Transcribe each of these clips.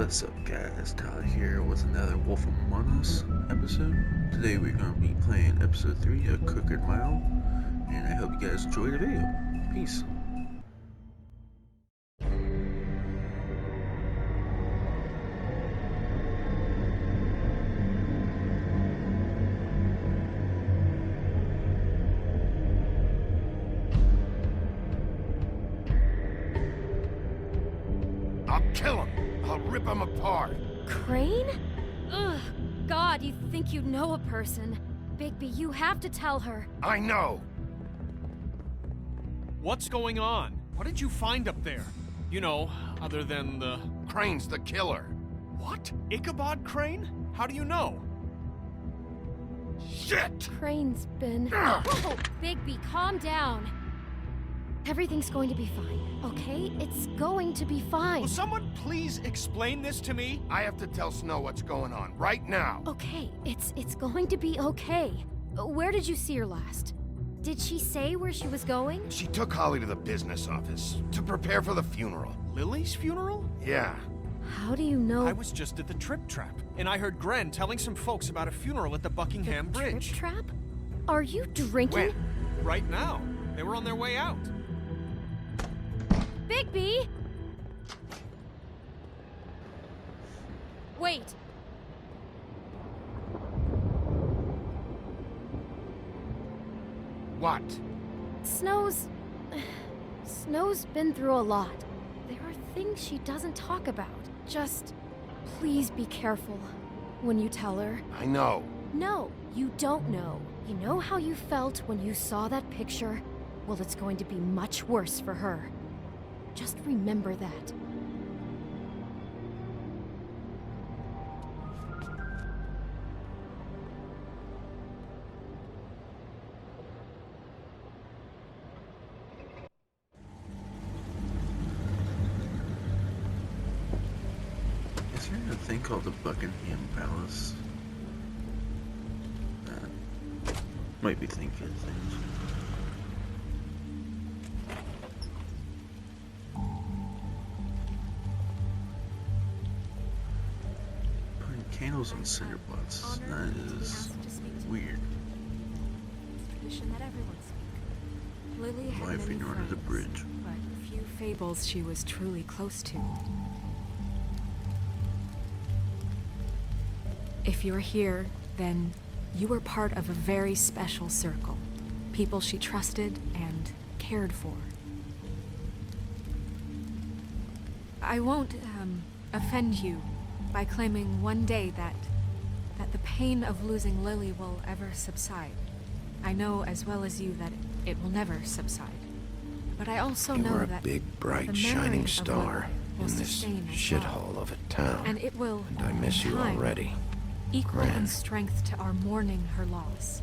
What's up guys, Tyler here with another Wolf Among Us episode. Today we're going to be playing episode 3 of Crooked Mile, and I hope you guys enjoy the video. Peace. I'll kill him! I'll rip him apart! Crane? Ugh, God, you think you know a person. Bigby, you have to tell her. I know! What's going on? What did you find up there? You know, other than the... Crane's the killer! What? Ichabod Crane? How do you know? Shit! Crane's been... Ugh. Whoa, Bigby, calm down. Everything's going to be fine, okay? It's going to be fine. Will someone please explain this to me? I have to tell Snow what's going on, right now! Okay, it's going to be okay. Where did you see her last? Did she say where she was going? She took Holly to the business office to prepare for the funeral. Lily's funeral? Yeah. How do you know? I was just at the Trip Trap, and I heard Gren telling some folks about a funeral at the Buckingham the Bridge. Trip trap? Are you drinking? When? Right now. They were on their way out. Bigby! Wait. What? Snow's been through a lot. There are things she doesn't talk about. Just please be careful when you tell her. I know. No, you don't know. You know how you felt when you saw that picture? Well, it's going to be much worse for her. Just remember that. Is there a thing called the Buckingham Palace? Might be thinking of things. Candles on cinder pots. That is weird. Tradition that everyone speak. Lily had Life many in under friends, the bridge. but few fables she was truly close to. If you're here, then you were part of a very special circle. People she trusted and cared for. I won't offend you by claiming one day that the pain of losing Lily will ever subside. I know as well as you that it will never subside. But I also You know were a that big, bright, the memory shining of star Lily will in this sustain as shithole of a town. and it will, And I miss in you time, already. equal Gran. in strength to our mourning her loss.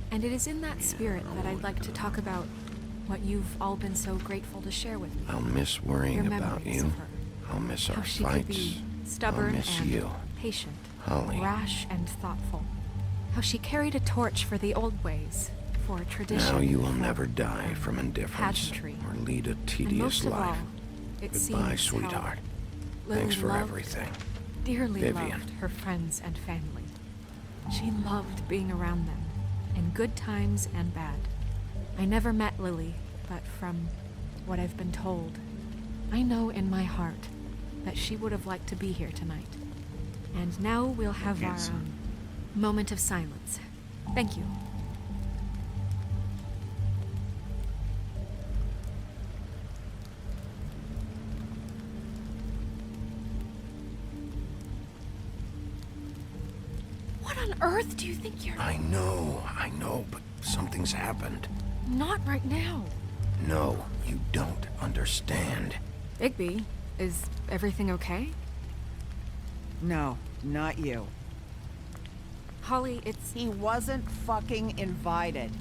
And it is in that spirit that I'd like to talk about what you've all been so grateful to share with me. I'll miss worrying Your about memories you. of her. I'll miss How our she could fights. be stubborn I'll miss and you. patient, Holly. rash and thoughtful. How she carried a torch for the old ways, for tradition. Now you will for never die from indifference pageantry. or lead a And tedious most of all, life. it Goodbye, seems sweetheart. how Lily Thanks for loved, everything. dearly Vivian. loved her friends and family. She loved being around them, in good times and bad. I never met Lily, but from what I've been told, I know in my heart that she would have liked to be here tonight. And now we'll have our Yes. moment of silence. Thank you. What on earth do you think you're... I know, but something's happened. Not right now. No, you don't understand. Bigby, is everything okay? No, not you. Holly, it's... He wasn't fucking invited.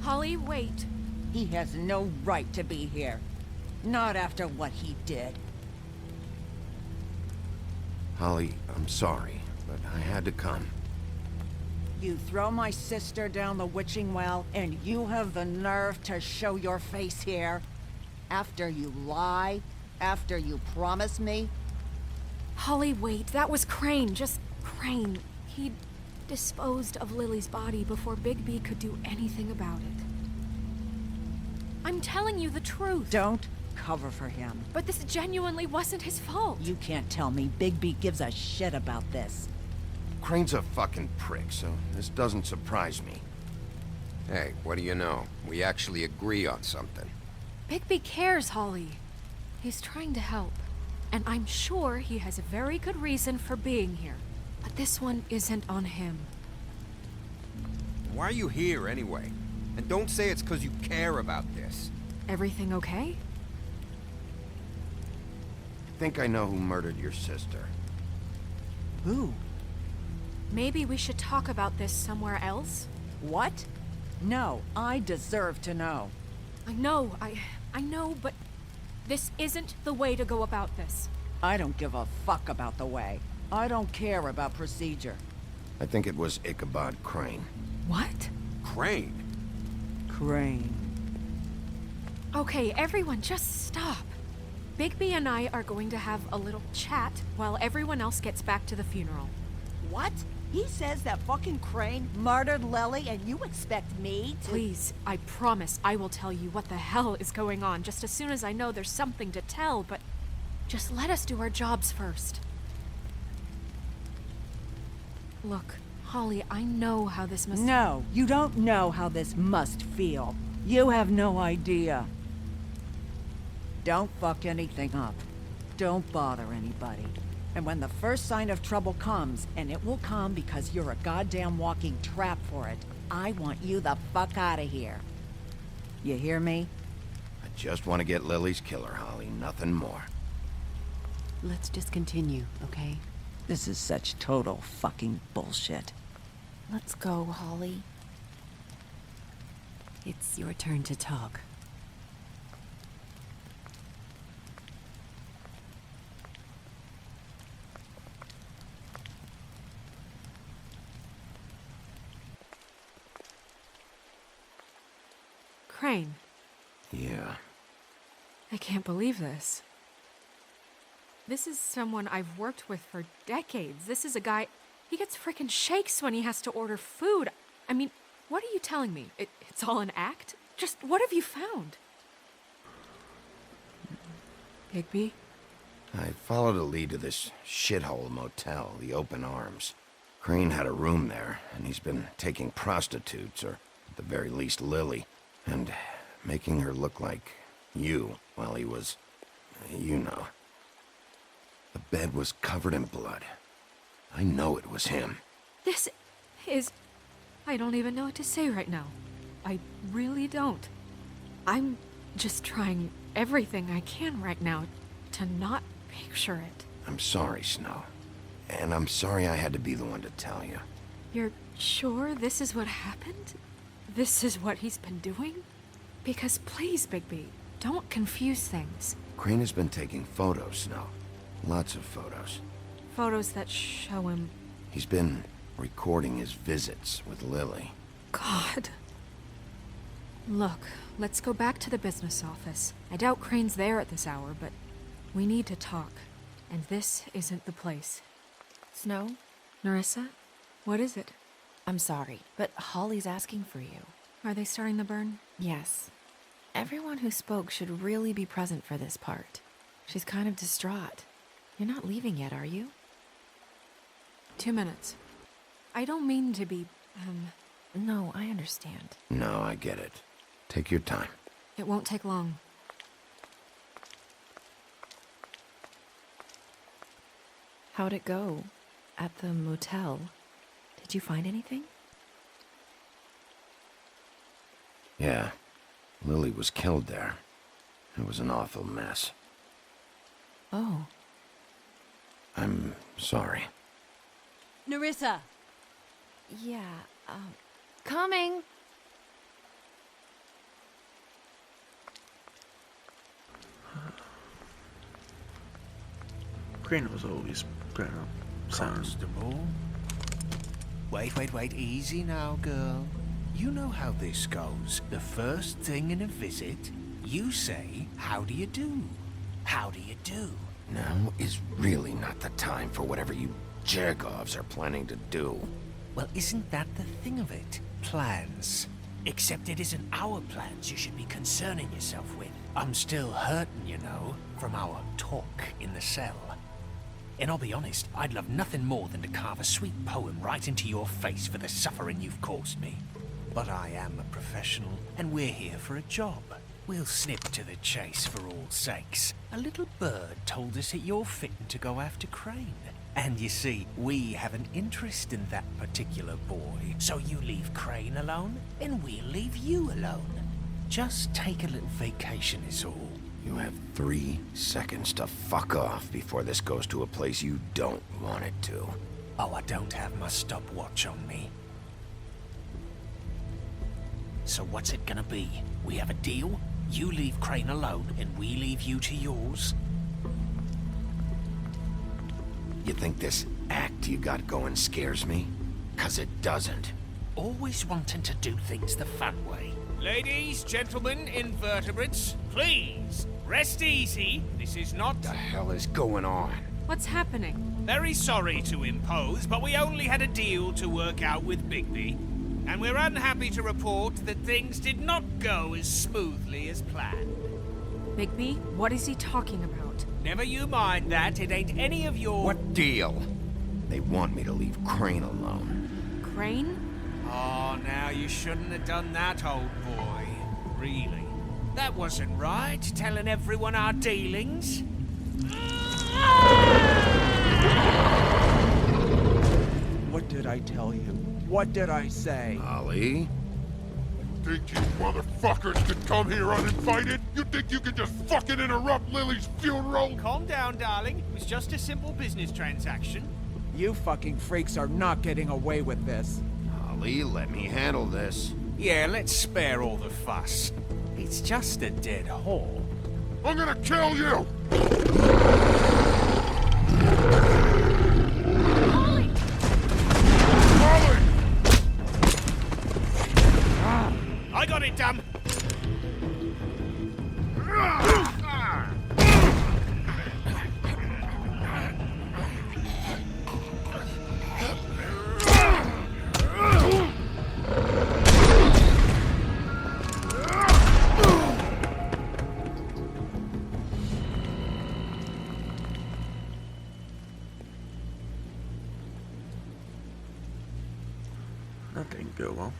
Holly, wait. He has no right to be here. Not after what he did. Holly, I'm sorry, but I had to come. You throw my sister down the witching well, and you have the nerve to show your face here? After you lie? After you promise me? Holly, wait. That was Crane. Just Crane. He disposed of Lily's body before Bigby could do anything about it. I'm telling you the truth. Don't cover for him. But this genuinely wasn't his fault. You can't tell me Bigby gives a shit about this. Crane's a fucking prick, so this doesn't surprise me. Hey, what do you know? We actually agree on something. Bigby cares, Holly. He's trying to help. And I'm sure he has a very good reason for being here. But this one isn't on him. Why are you here, anyway? And don't say it's because you care about this. Everything okay? I think I know who murdered your sister. Who? Maybe we should talk about this somewhere else? What? No, I deserve to know. I know, but this isn't the way to go about this. I don't give a fuck about the way. I don't care about procedure. I think it was Ichabod Crane. What? Crane? Crane. Okay, everyone, just stop. Bigby and I are going to have a little chat while everyone else gets back to the funeral. What? He says that fucking Crane murdered Lily and you expect me to— Please, I promise I will tell you what the hell is going on just as soon as I know there's something to tell, but just let us do our jobs first. Look, Holly, I know how this must— No, you don't know how this must feel. You have no idea. Don't fuck anything up. Don't bother anybody. And when the first sign of trouble comes, and it will come because you're a goddamn walking trap for it, I want you the fuck out of here. You hear me? I just want to get Lily's killer, Holly, nothing more. Let's just continue, okay? This is such total fucking bullshit. Let's go, Holly. It's your turn to talk. Crane, Yeah. I can't believe this. This is someone I've worked with for decades. This is a guy— he gets frickin' shakes when he has to order food. I mean, what are you telling me? It's all an act? Just what have you found? Bigby? I followed a lead to this shithole motel, the Open Arms. Crane had a room there, and he's been taking prostitutes, or at the very least Lily, and making her look like you while he was— you know. The bed was covered in blood. I know it was him. This is— I don't even know what to say right now. I really don't. I'm just trying everything I can right now to not picture it. I'm sorry, Snow. And I'm sorry I had to be the one to tell you. You're sure this is what happened? This is what he's been doing? Because please, Bigby, don't confuse things. Crane has been taking photos, Snow. Lots of photos. Photos that show him— He's been recording his visits with Lily. God. Look, let's go back to the business office. I doubt Crane's there at this hour, but we need to talk. And this isn't the place. Snow, Nerissa? What is it? I'm sorry, but Holly's asking for you. Are they starting the burn? Yes. Everyone who spoke should really be present for this part. She's kind of distraught. You're not leaving yet, are you? 2 minutes. I don't mean to be, No, I understand. No, I get it. Take your time. It won't take long. How'd it go? At the motel? Did you find anything? Yeah. Lily was killed there. It was an awful mess. Oh. I'm sorry. Nerissa! Yeah, coming! Crane was always kind of sound. Constable? Wait, easy now, girl. You know how this goes. The first thing in a visit, you say, "How do you do? How do you do?" Now is really not the time for whatever you Jergovs are planning to do. Well, isn't that the thing of it? Plans. Except it isn't our plans you should be concerning yourself with. I'm still hurting, you know, from our talk in the cell. And I'll be honest, I'd love nothing more than to carve a sweet poem right into your face for the suffering you've caused me. But I am a professional, and we're here for a job. We'll snip to the chase for all sakes. A little bird told us that you're fitting to go after Crane. And you see, we have an interest in that particular boy. So you leave Crane alone, and we'll leave you alone. Just take a little vacation is all. You have 3 seconds to fuck off before this goes to a place you don't want it to. Oh, I don't have my stopwatch on me. So what's it gonna be? We have a deal? You leave Crane alone, and we leave you to yours? You think this act you got going scares me? 'Cause it doesn't. Always wanting to do things the fun way. Ladies, gentlemen, invertebrates, please, rest easy. This is not... What the hell is going on? What's happening? Very sorry to impose, but we only had a deal to work out with Bigby. And we're unhappy to report that things did not go as smoothly as planned. Bigby, what is he talking about? Never you mind that, it ain't any of your... What deal? They want me to leave Crane alone. Crane? Oh, now you shouldn't have done that, old boy. Really. That wasn't right, telling everyone our dealings. What did I tell you? What did I say? Ollie? Think you motherfuckers could come here uninvited? You think you could just fucking interrupt Lily's funeral? Calm down, darling. It was just a simple business transaction. You fucking freaks are not getting away with this. Ollie, let me handle this. Yeah, let's spare all the fuss. It's just a dead whore. I'm gonna kill you! Ollie! Ollie! I got it, damn! That didn't go well.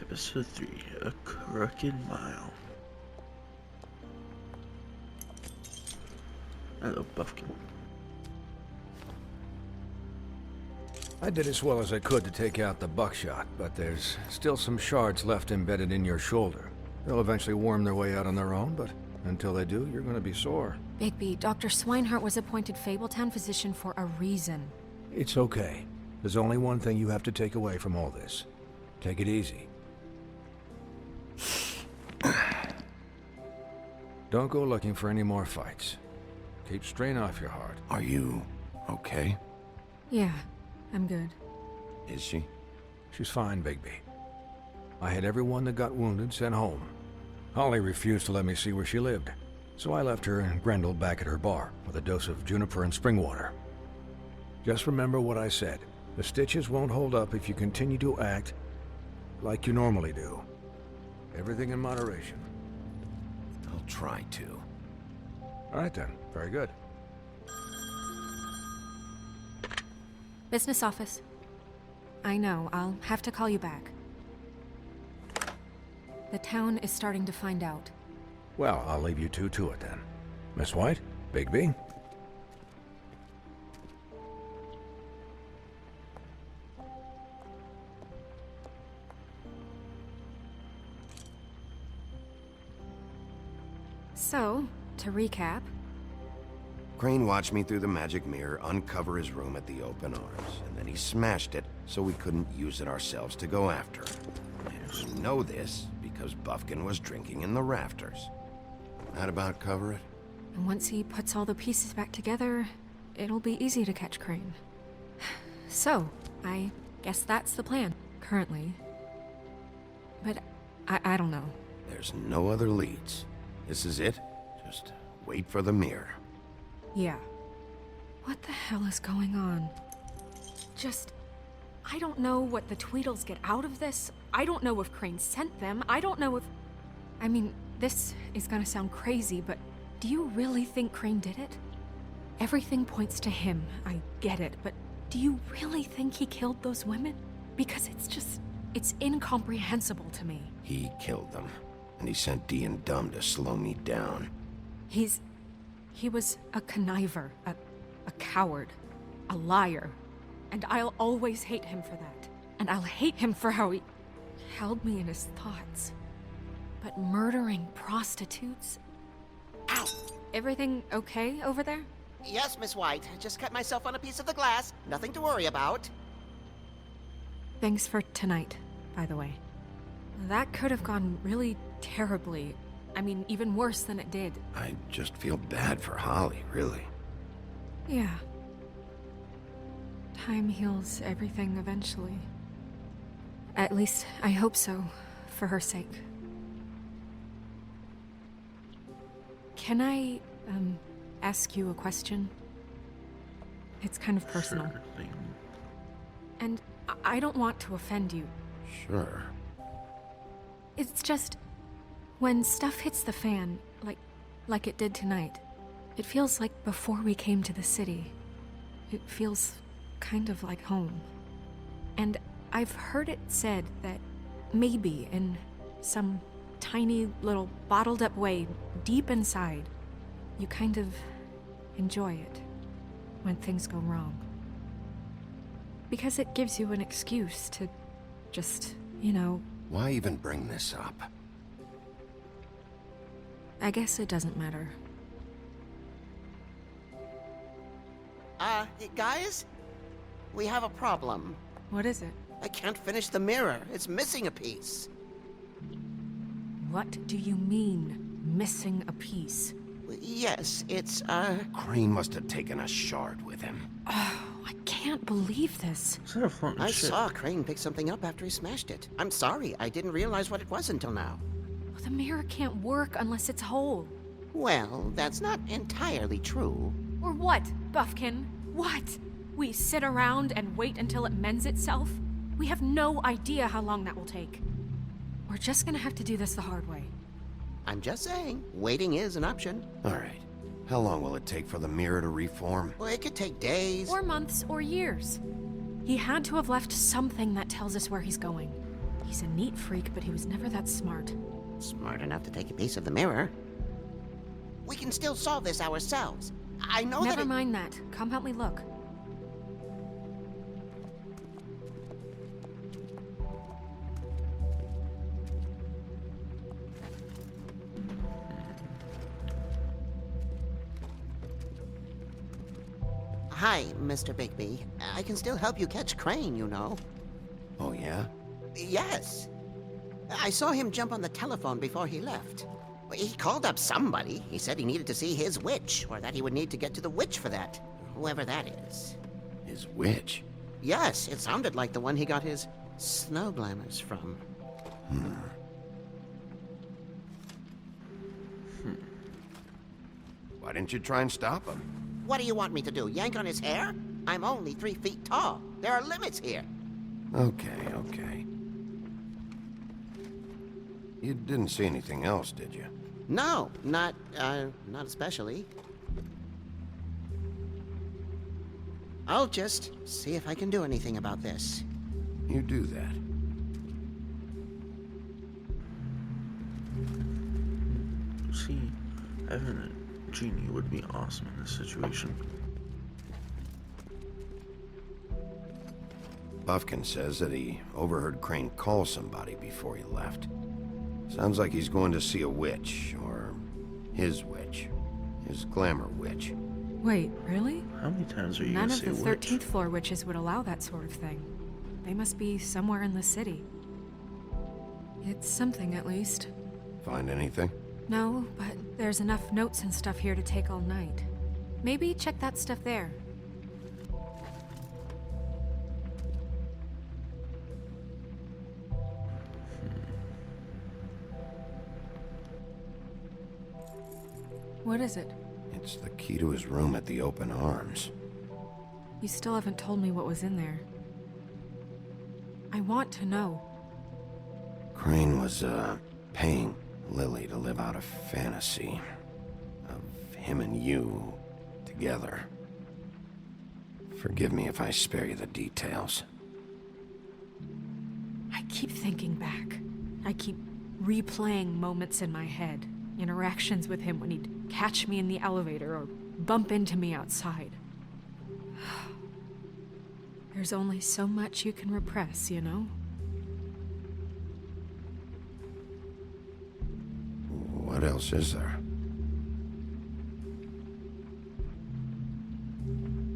Episode 3, A Crooked Mile. Hello, Buffkin. I did as well as I could to take out the buckshot, but there's still some shards left embedded in your shoulder. They'll eventually worm their way out on their own, but until they do, you're gonna be sore. Bigby, Dr. Swinehart was appointed Fabletown physician for a reason. It's okay. There's only one thing you have to take away from all this. Take it easy. Don't go looking for any more fights. Keep strain off your heart. Are you okay? Yeah, I'm good. Is she? She's fine, Bigby. I had everyone that got wounded sent home. Holly refused to let me see where she lived, so I left her and Grendel back at her bar with a dose of juniper and spring water. Just remember what I said. The stitches won't hold up if you continue to act like you normally do. Everything in moderation. I'll try to. All right then. Very good. Business office. I know, I'll have to call you back. The town is starting to find out. Well, I'll leave you two to it then. Miss White? Bigby? So, to recap, Crane watched me through the magic mirror uncover his room at the open arms, and then he smashed it so we couldn't use it ourselves to go after him. And we know this because Buffkin was drinking in the rafters. That about cover it? and once he puts all the pieces back together, it'll be easy to catch Crane. So, I guess that's the plan, currently. But I don't know. There's no other leads. This is it. Just wait for the mirror. Yeah. What the hell is going on? I don't know what the Tweedles get out of this. I don't know if Crane sent them. I don't know if... I mean, this is gonna sound crazy, but do you really think Crane did it? Everything points to him, I get it, but do you really think he killed those women? Because it's incomprehensible to me. He killed them, and he sent Dee and Dumb to slow me down. He was a conniver, a coward, a liar. And I'll always hate him for that. And I'll hate him for how he held me in his thoughts. But murdering prostitutes? Ow! Everything okay over there? Yes, Miss White. Just cut myself on a piece of the glass. Nothing to worry about. Thanks for tonight, by the way. That could have gone really terribly. I mean, even worse than it did. I just feel bad for Holly, really. Yeah. Time heals everything eventually. At least, I hope so, for her sake. Can I, ask you a question? It's kind of personal. Sure thing. And I don't want to offend you. Sure. It's just... when stuff hits the fan, like it did tonight, it feels like before we came to the city. It feels kind of like home. And I've heard it said that maybe in some tiny little bottled up way deep inside, you kind of enjoy it when things go wrong. Because it gives you an excuse to just, you know... Why even bring this up? I guess it doesn't matter. Guys? We have a problem. What is it? I can't finish the mirror. It's missing a piece. What do you mean, missing a piece? Yes, it's, Crane must have taken a shard with him. Oh, I can't believe this. Is that a fun I shit? saw Crane pick something up after he smashed it. I'm sorry, I didn't realize what it was until now. Well, the mirror can't work unless it's whole. Well, that's not entirely true. Or what, Buffkin? What? We sit around and wait until it mends itself? We have no idea how long that will take. We're just gonna have to do this the hard way. I'm just saying, waiting is an option. All right. How long will it take for the mirror to reform? Well, it could take days. Or months, or years. He had to have left something that tells us where he's going. He's a neat freak, but he was never that smart. Smart enough to take a piece of the mirror. We can still solve this ourselves. I know Never mind that. Come help me look. Hi, Mr. Bigby. I can still help you catch Crane, you know. Oh, yeah? Yes. I saw him jump on the telephone before he left. He called up somebody. He said he needed to see his witch, or that he would need to get to the witch for that. Whoever that is. His witch? Yes, it sounded like the one he got his snow glamours from. Why didn't you try and stop him? What do you want me to do, yank on his hair? I'm only 3 feet tall. There are limits here. Okay, okay. You didn't see anything else, did you? No, not especially. I'll just see if I can do anything about this. You do that. see, having a genie would be awesome in this situation. Buffkin says that he overheard Crane call somebody before he left. Sounds like he's going to see a witch, or his witch. His glamour witch. Wait, really? How many times are you None gonna of say the witch? 13th floor witches would allow that sort of thing. They must be somewhere in the city. It's something, at least. Find anything? No, but there's enough notes and stuff here to take all night. Maybe check that stuff there. What is it? It's the key to his room at the Open Arms. You still haven't told me what was in there. I want to know. Crane was, paying Lily to live out a fantasy of him and you together. Forgive me if I spare you the details. I keep thinking back. I keep replaying moments in my head. Interactions with him when he'd catch me in the elevator or bump into me outside. There's only so much you can repress, you know? What else is there?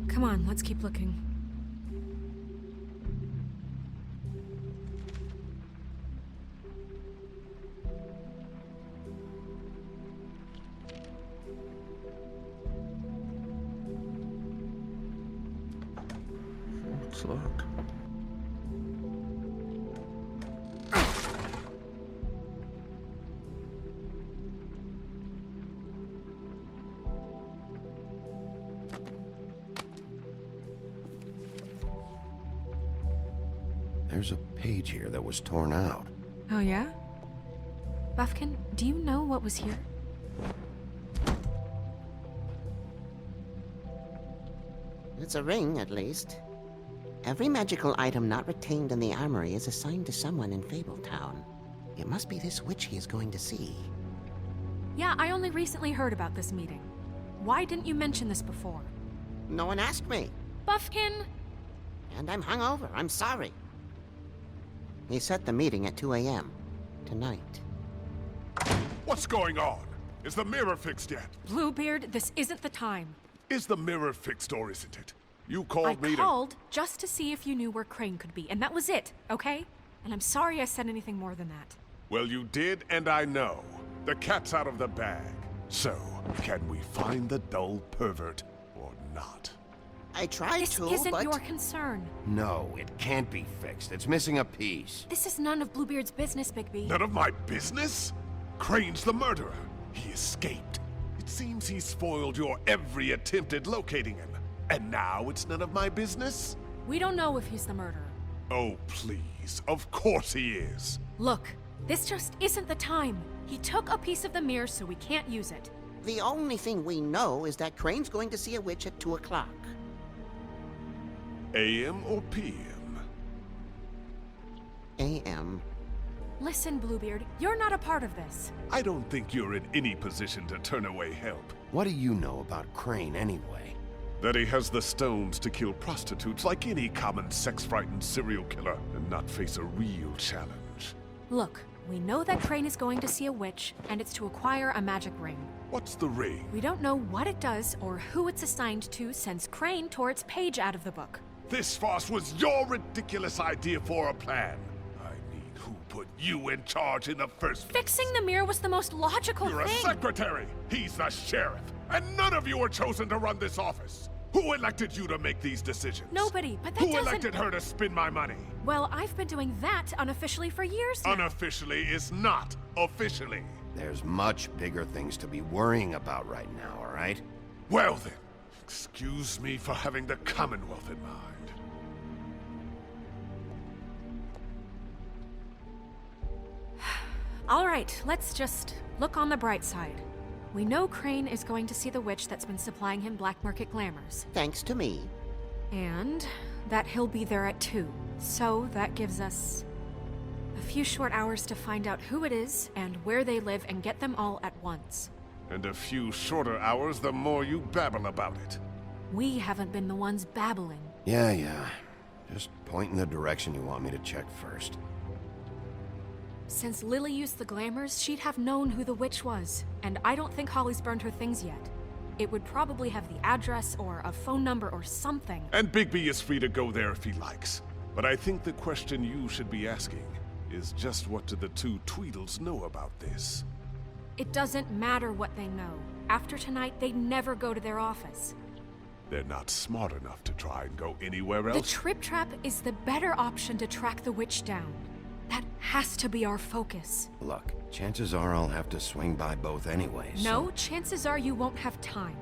Come on, let's keep looking. It's locked. There's a page here that was torn out. Oh, yeah? Buffkin, do you know what was here? It's a ring, at least. Every magical item not retained in the armory is assigned to someone in Fabletown. It must be this witch he is going to see. Yeah, I only recently heard about this meeting. Why didn't you mention this before? No one asked me. Buffkin! And I'm hungover. I'm sorry. He set the meeting at 2 a.m. tonight. What's going on? Is the mirror fixed yet? Bluebeard, this isn't the time. Is the mirror fixed or isn't it? You called me I to... called just to see if you knew where Crane could be, and that was it, okay? And I'm sorry I said anything more than that. Well, you did, and I know. The cat's out of the bag. So, can we find the dull pervert or not? I tried This to, isn't but... your concern. No, it can't be fixed. It's missing a piece. This is none of Bluebeard's business, Bigby. None of my business? Crane's the murderer. He escaped. It seems he spoiled your every attempt at locating him. And now it's none of my business? We don't know if he's the murderer. Oh, please. Of course he is. Look, this just isn't the time. He took a piece of the mirror, so we can't use it. The only thing we know is that Crane's going to see a witch at 2 o'clock. AM or PM? AM. Listen, Bluebeard, you're not a part of this. I don't think you're in any position to turn away help. What do you know about Crane anyway? That he has the stones to kill prostitutes like any common sex-frightened serial killer and not face a real challenge. Look, we know that Crane is going to see a witch, and it's to acquire a magic ring. What's the ring? We don't know what it does or who it's assigned to since Crane tore its page out of the book. This farce was your ridiculous idea for a plan. I mean, who put you in charge in the first place? Fixing the mirror was the most logical You're thing. a secretary! He's the sheriff! And none of you were chosen to run this office! Who elected you to make these decisions? Nobody, but that Who doesn't... elected her to spend my money? Well, I've been doing that unofficially for years now. Unofficially is not officially. There's much bigger things to be worrying about right now, all right? Well then, excuse me for having the Commonwealth in mind. All right, let's just look on the bright side. We know Crane is going to see the witch that's been supplying him black market glamours. Thanks to me. And that he'll be there at 2. So that gives us a few short hours to find out who it is and where they live and get them all at once. And a few shorter hours, the more you babble about it. We haven't been the ones babbling. Yeah. Just point in the direction you want me to check first. Since Lily used the glamours, she'd have known who the witch was. And I don't think Holly's burned her things yet. It would probably have the address or a phone number or something. And Bigby is free to go there if he likes. But I think the question you should be asking is just what do the two Tweedles know about this? It doesn't matter what they know. After tonight, they'd never go to their office. They're not smart enough to try and go anywhere The else. Trip Trap is the better option to track the witch down. That has to be our focus. Look, chances are I'll have to swing by both anyway, so... No, chances are you won't have time.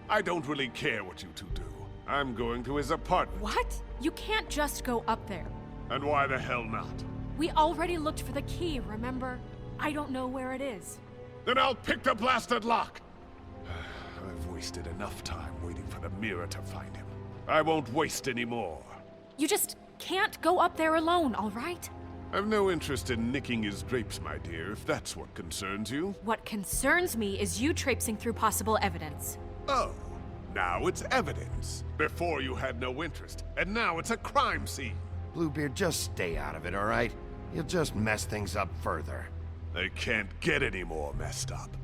I don't really care what you two do. I'm going to his apartment. What? You can't just go up there. And why the hell not? We already looked for the key, remember? I don't know where it is. Then I'll pick the blasted lock! I've wasted enough time waiting for the mirror to find him. I won't waste any more. You just can't go up there alone, all right? I've no interest in nicking his drapes, my dear, if that's what concerns you. What concerns me is you traipsing through possible evidence. Oh, now it's evidence. Before you had no interest, and now it's a crime scene. Bluebeard, just stay out of it, all right? You'll just mess things up further. They can't get any more messed up.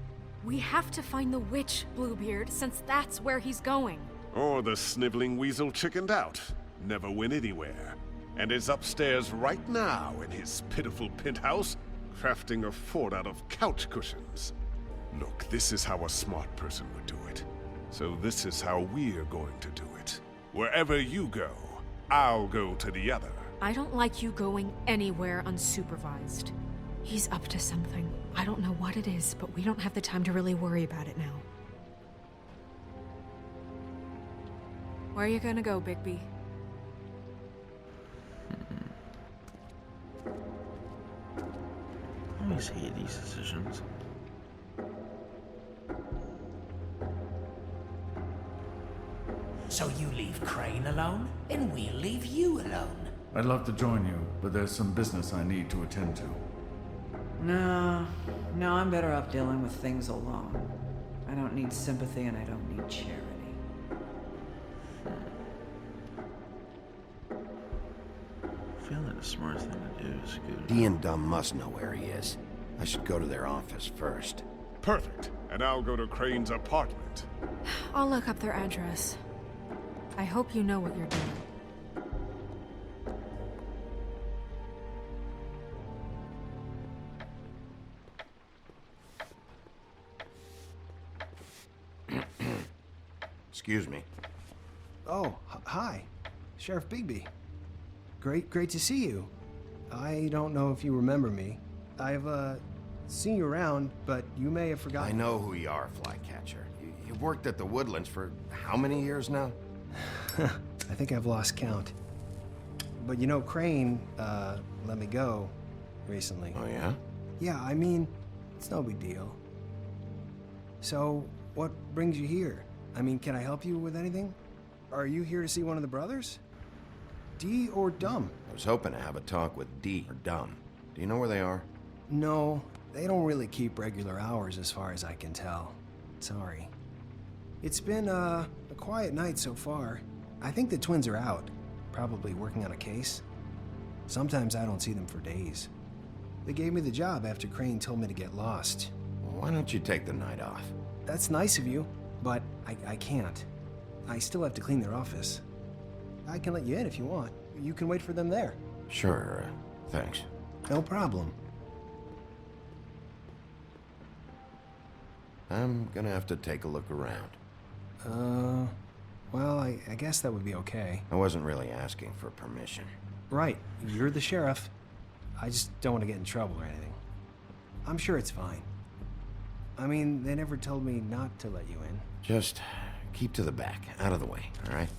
We have to find the witch, Bluebeard, since that's where he's going. Or the sniveling weasel chickened out. Never went anywhere. And is upstairs right now in his pitiful penthouse, crafting a fort out of couch cushions. Look, this is how a smart person would do it. So this is how we're going to do it. Wherever you go, I'll go to the other. I don't like you going anywhere unsupervised. He's up to something. I don't know what it is, but we don't have the time to really worry about it now. Where are you gonna go, Bigby? I always hate these decisions. So you leave Crane alone, and we'll leave you alone. I'd love to join you, but there's some business I need to attend to. No, I'm better off dealing with things alone. I don't need sympathy and I don't need charity. I feel like the smart thing to do is go... Dee and Dumb must know where he is. I should go to their office first. Perfect. And I'll go to Crane's apartment. I'll look up their address. I hope you know what you're doing. Excuse me. Oh, hi. Sheriff Bigby. Great to see you. I don't know if you remember me. I've, seen you around, but you may have forgotten. I know who you are, Flycatcher. You've worked at the Woodlands for how many years now? I think I've lost count. But you know, Crane, let me go recently. Oh, yeah? Yeah, I mean, it's no big deal. So, what brings you here? I mean, can I help you with anything? Are you here to see one of the brothers? Dee or Dumb? I was hoping to have a talk with Dee or Dumb. Do you know where they are? No, they don't really keep regular hours as far as I can tell. Sorry. It's been, a quiet night so far. I think the twins are out, probably working on a case. Sometimes I don't see them for days. They gave me the job after Crane told me to get lost. Well, why don't you take the night off? That's nice of you, but I can't. I still have to clean their office. I can let you in if you want. You can wait for them there. Sure, thanks. No problem. I'm gonna have to take a look around. Well, I guess that would be okay. I wasn't really asking for permission. Right, you're the sheriff. I just don't want to get in trouble or anything. I'm sure it's fine. I mean, they never told me not to let you in. Just keep to the back, out of the way, all right?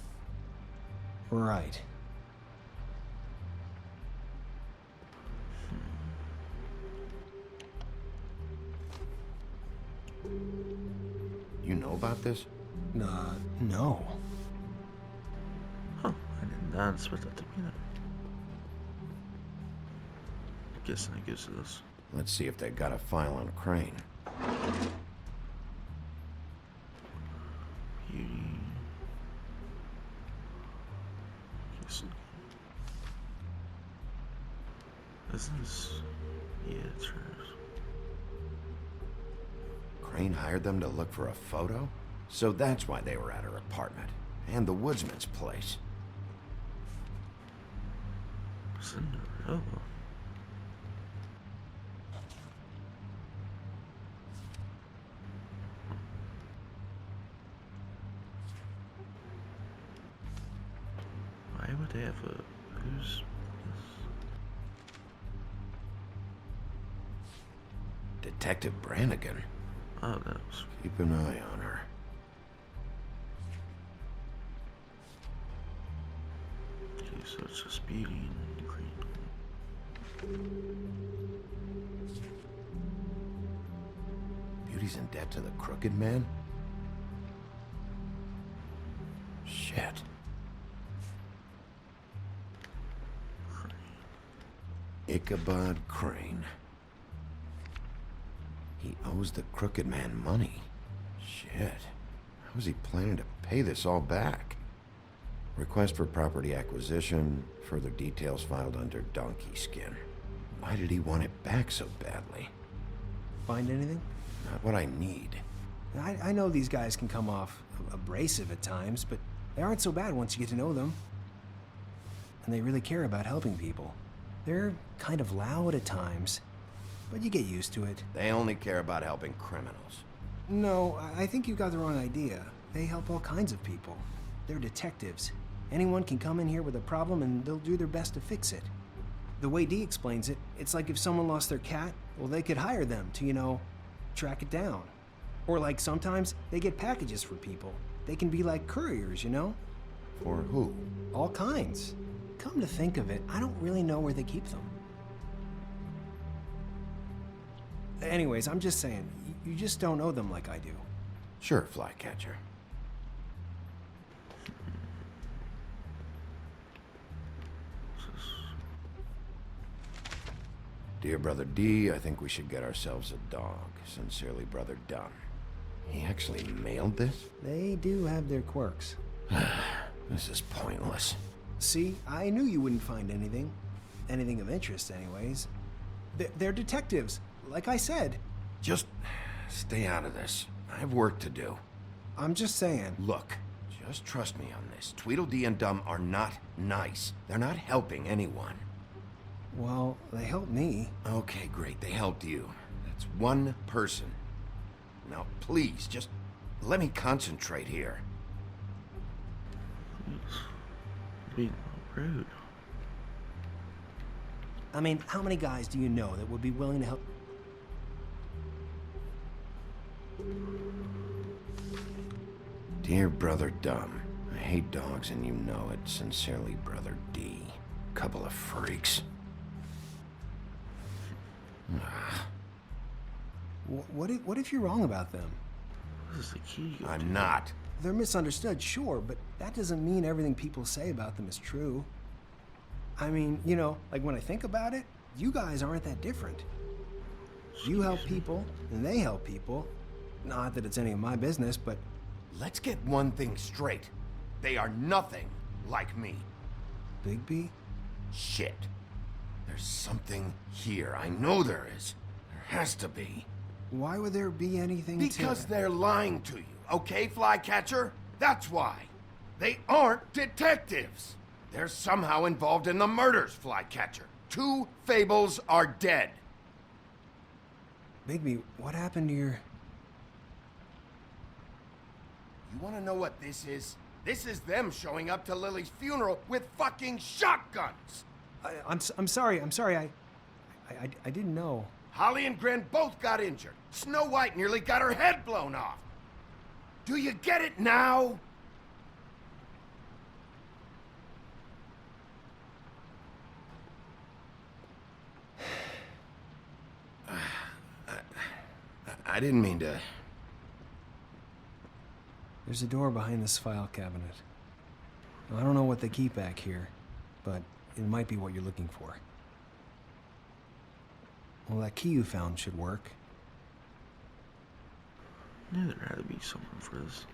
Right. You know about this? No. Huh, I did not expect that to be that. I guess it goes to this. Let's see if they've got a file on Crane. Crane hired them to look for a photo? So that's why they were at her apartment. And the woodsman's place. Cinderella. Why would they have a... Who's this? Detective Brannigan. Oh, that was... Keep an eye on her. Okay, so it's a speeding green. Beauty's in debt to the crooked man? Shit. Ichabod Crane. He owes the crooked man money. Shit. How is he planning to pay this all back? Request for property acquisition. Further details filed under donkey skin. Why did he want it back so badly? Find anything? Not what I need. I know these guys can come off abrasive at times, but they aren't so bad once you get to know them. And they really care about helping people. They're kind of loud at times, but you get used to it. They only care about helping criminals. No, I think you got the wrong idea. They help all kinds of people. They're detectives. Anyone can come in here with a problem and they'll do their best to fix it. The way Dee explains it, it's like if someone lost their cat, well, they could hire them to, you know, track it down. Or like sometimes they get packages for people. They can be like couriers, you know? For who? All kinds. Come to think of it, I don't really know where they keep them. Anyways, I'm just saying, you just don't know them like I do. Sure, Flycatcher. Dear Brother D, I think we should get ourselves a dog. Sincerely, Brother Dunn. He actually mailed this? They do have their quirks. This is pointless. See, I knew you wouldn't find anything. Anything of interest, anyways. They're detectives, like I said. Just stay out of this. I have work to do. I'm just saying. Look, just trust me on this. Tweedledee and Dum are not nice. They're not helping anyone. Well, they helped me. Okay, great. They helped you. That's one person. Now, please, just let me concentrate here. Being rude. I mean, how many guys do you know that would be willing to help? Dear Brother Dum, I hate dogs and you know it. Sincerely, Brother D. Couple of freaks. What if you're wrong about them? This is the key. I'm not. They're misunderstood, sure, but that doesn't mean everything people say about them is true. I mean, you know, like when I think about it, you guys aren't that different. You help people, and they help people. Not that it's any of my business, but... Let's get one thing straight. They are nothing like me. Bigby? Shit. There's something here. I know there is. There has to be. Why would there be anything Because they're lying to you, okay, Flycatcher? That's why. They aren't detectives. They're somehow involved in the murders, Flycatcher. 2 Fables are dead. Bigby, what happened to your... You want to know what this is? This is them showing up to Lily's funeral with fucking shotguns! I'm sorry, I didn't know. Holly and Gren both got injured. Snow White nearly got her head blown off. Do you get it now? I didn't mean to... There's a door behind this file cabinet. I don't know what they keep back here, but it might be what you're looking for. Well, that key you found should work. I knew there had to be something for this.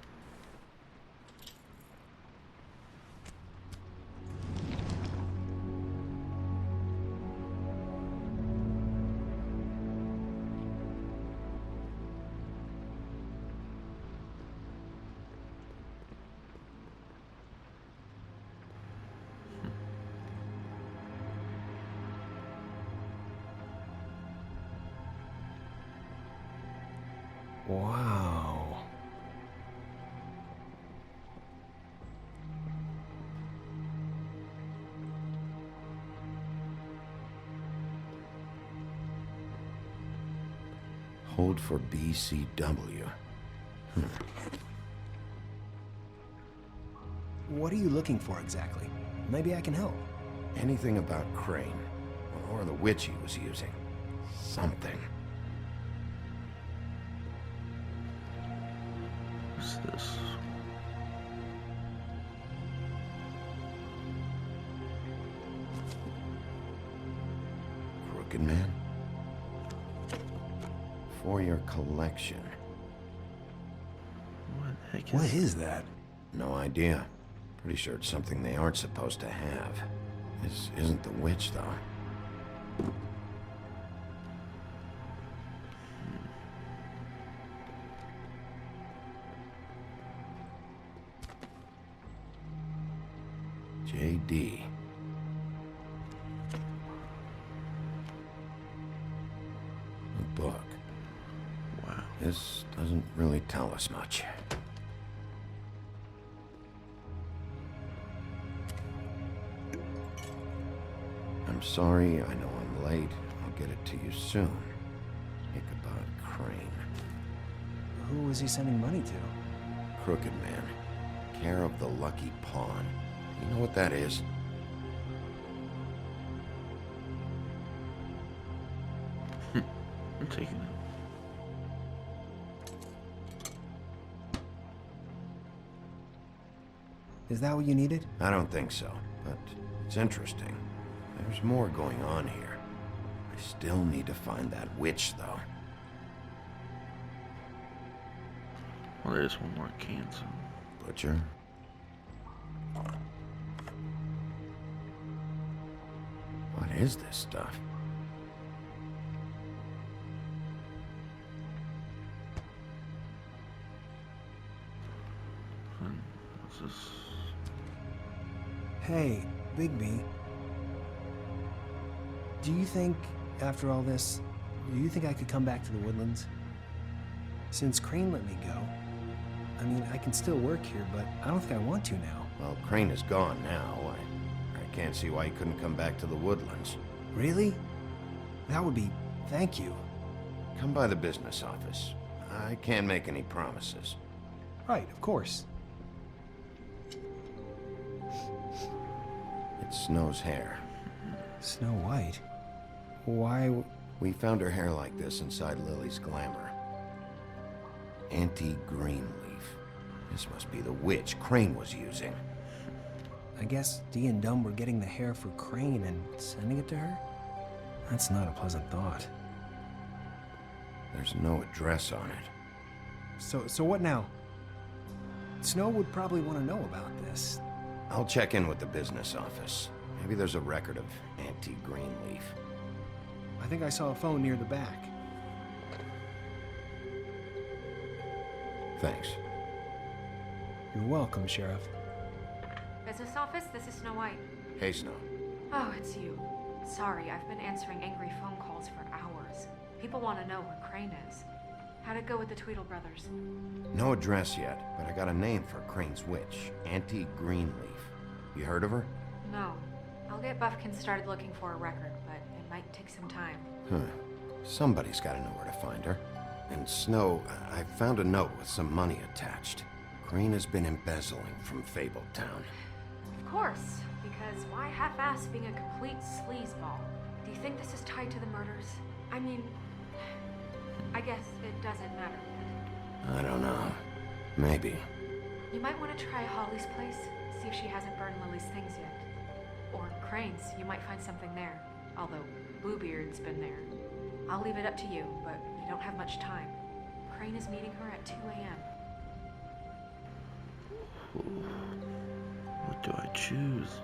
Wow. Hold for BCW. What are you looking for exactly? Maybe I can help. Anything about Crane, or the witch he was using. Something. What's this? Crooked Man? For your collection. What the heck is What is that? No idea. Pretty sure it's something they aren't supposed to have. This isn't the witch, though. JD. A book. Wow. This doesn't really tell us much. I'm sorry, I know I'm late. I'll get it to you soon. Ichabod Crane. Who was he sending money to? Crooked Man. Care of the Lucky Pawn. You know what that is? I'm taking it. Is that what you needed? I don't think so, but it's interesting. There's more going on here. I still need to find that witch, though. Well, there's one more cancel. Butcher? What is this stuff? What's this? Hey, Bigby. Do you think, after all this, do you think I could come back to the Woodlands? Since Crane let me go, I mean, I can still work here, but I don't think I want to now. Well, Crane is gone now. I can't see why he couldn't come back to the Woodlands. Really? That would be... thank you. Come by the business office. I can't make any promises. Right, of course. It's Snow's hair. Snow White? Why... We found her hair like this inside Lily's glamour. Anti-green leaf. This must be the witch Crane was using. I guess Dee and Dumb were getting the hair for Crane and sending it to her? That's not a pleasant thought. There's no address on it. So what now? Snow would probably want to know about this. I'll check in with the business office. Maybe there's a record of anti-green leaf. I think I saw a phone near the back. Thanks. You're welcome, Sheriff. Business office, this is Snow White. Hey, Snow. Oh, it's you. Sorry, I've been answering angry phone calls for hours. People want to know where Crane is. How'd it go with the Tweedle brothers? No address yet, but I got a name for Crane's witch. Anti-green leaf. You heard of her? No. I'll get Buffkin started looking for a record, but it might take some time. Somebody's got to know where to find her. And Snow, I found a note with some money attached. Crane has been embezzling from Fabletown. Of course, because why half-ass being a complete sleazeball? Do you think this is tied to the murders? I mean, I guess it doesn't matter yet. I don't know. Maybe. You might want to try Holly's place, see if she hasn't burned Lily's things yet. Or Crane's, you might find something there. Although Bluebeard's been there. I'll leave it up to you, but we don't have much time. Crane is meeting her at 2 a.m. What do I choose?